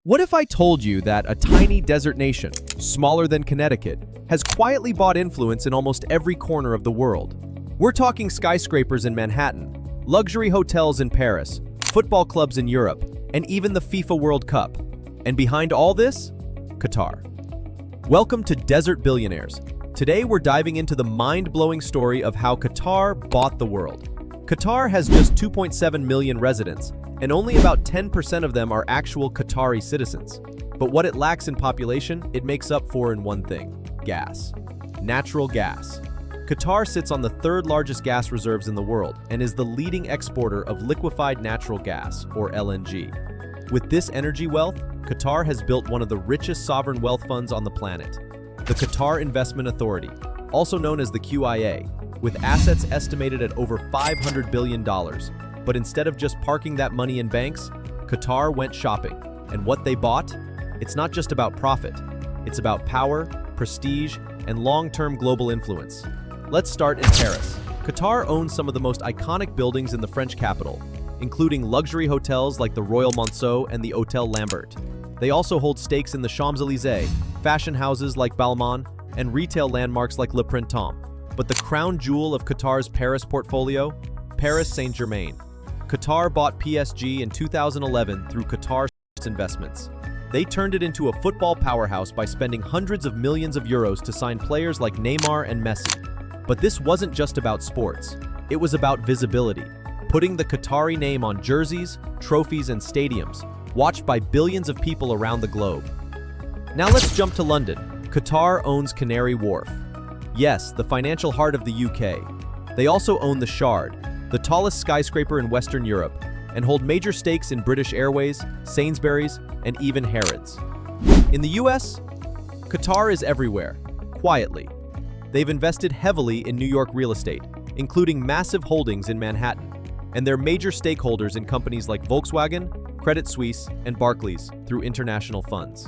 What if I told you that a tiny desert nation, smaller than Connecticut, has quietly bought influence in almost every corner of the world? We're talking skyscrapers in Manhattan, luxury hotels in Paris, football clubs in Europe, and even the FIFA World Cup. And behind all this, Qatar. Welcome to Desert Billionaires. Today we're diving into the mind-blowing story of how Qatar bought the world. Qatar has just 2.7 million residents, and only about 10% of them are actual Qatari citizens. But what it lacks in population, it makes up for in one thing: gas. Natural gas. Qatar sits on the third largest gas reserves in the world and is the leading exporter of liquefied natural gas, or LNG. With this energy wealth, Qatar has built one of the richest sovereign wealth funds on the planet, the Qatar Investment Authority, also known as the QIA, with assets estimated at over $500 billion. But instead of just parking that money in banks, Qatar went shopping. And what they bought? It's not just about profit. It's about power, prestige, and long-term global influence. Let's start in Paris. Qatar owns some of the most iconic buildings in the French capital, including luxury hotels like the Royal Monceau and the Hôtel Lambert. They also hold stakes in the Champs-Élysées, fashion houses like Balmain, and retail landmarks like Le Printemps. But the crown jewel of Qatar's Paris portfolio? Paris Saint-Germain. Qatar bought PSG in 2011 through Qatar's investments. They turned it into a football powerhouse by spending hundreds of millions of euros to sign players like Neymar and Messi. But this wasn't just about sports. It was about visibility, putting the Qatari name on jerseys, trophies, and stadiums, watched by billions of people around the globe. Now let's jump to London. Qatar owns Canary Wharf. Yes, the financial heart of the UK. They also own the Shard, the tallest skyscraper in Western Europe, and hold major stakes in British Airways, Sainsbury's, and even Harrods. In the US, Qatar is everywhere, quietly. They've invested heavily in New York real estate, including massive holdings in Manhattan, and they're major stakeholders in companies like Volkswagen, Credit Suisse, and Barclays through international funds.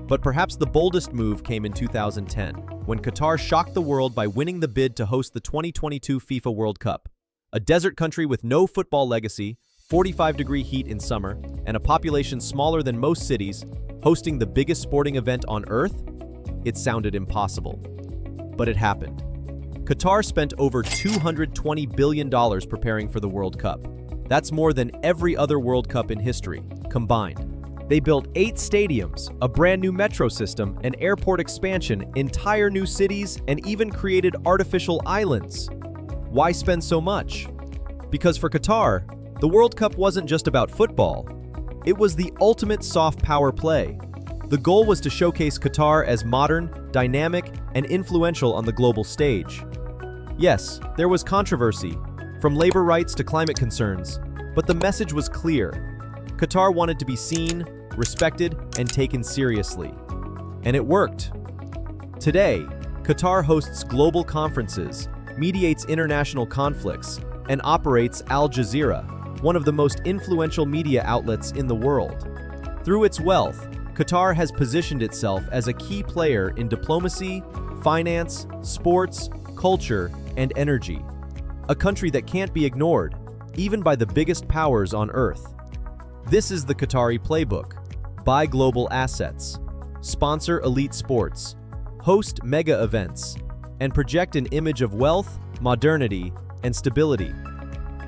But perhaps the boldest move came in 2010, when Qatar shocked the world by winning the bid to host the 2022 FIFA World Cup. A desert country with no football legacy, 45-degree heat in summer, and a population smaller than most cities, hosting the biggest sporting event on Earth? It sounded impossible. But it happened. Qatar spent over $220 billion preparing for the World Cup. That's more than every other World Cup in history, combined. They built 8 stadiums, a brand new metro system, an airport expansion, entire new cities, and even created artificial islands. Why spend so much? Because for Qatar, the World Cup wasn't just about football. It was the ultimate soft power play. The goal was to showcase Qatar as modern, dynamic, and influential on the global stage. Yes, there was controversy, from labor rights to climate concerns, but the message was clear. Qatar wanted to be seen, respected, and taken seriously. And it worked. Today, Qatar hosts global conferences, mediates international conflicts, and operates Al Jazeera, one of the most influential media outlets in the world. Through its wealth, Qatar has positioned itself as a key player in diplomacy, finance, sports, culture, and energy. A country that can't be ignored, even by the biggest powers on Earth. This is the Qatari playbook. Buy global assets, sponsor elite sports, host mega events, and project an image of wealth, modernity, and stability.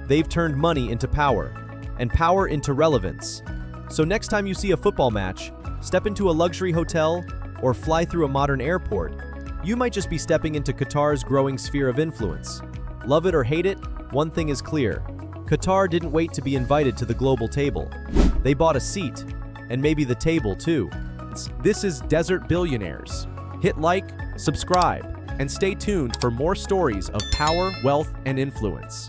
They've turned money into power, and power into relevance. So next time you see a football match, step into a luxury hotel, or fly through a modern airport, you might just be stepping into Qatar's growing sphere of influence. Love it or hate it, one thing is clear. Qatar didn't wait to be invited to the global table. They bought a seat, and maybe the table too. This is Desert Billionaires. Hit like, subscribe, and stay tuned for more stories of power, wealth, and influence.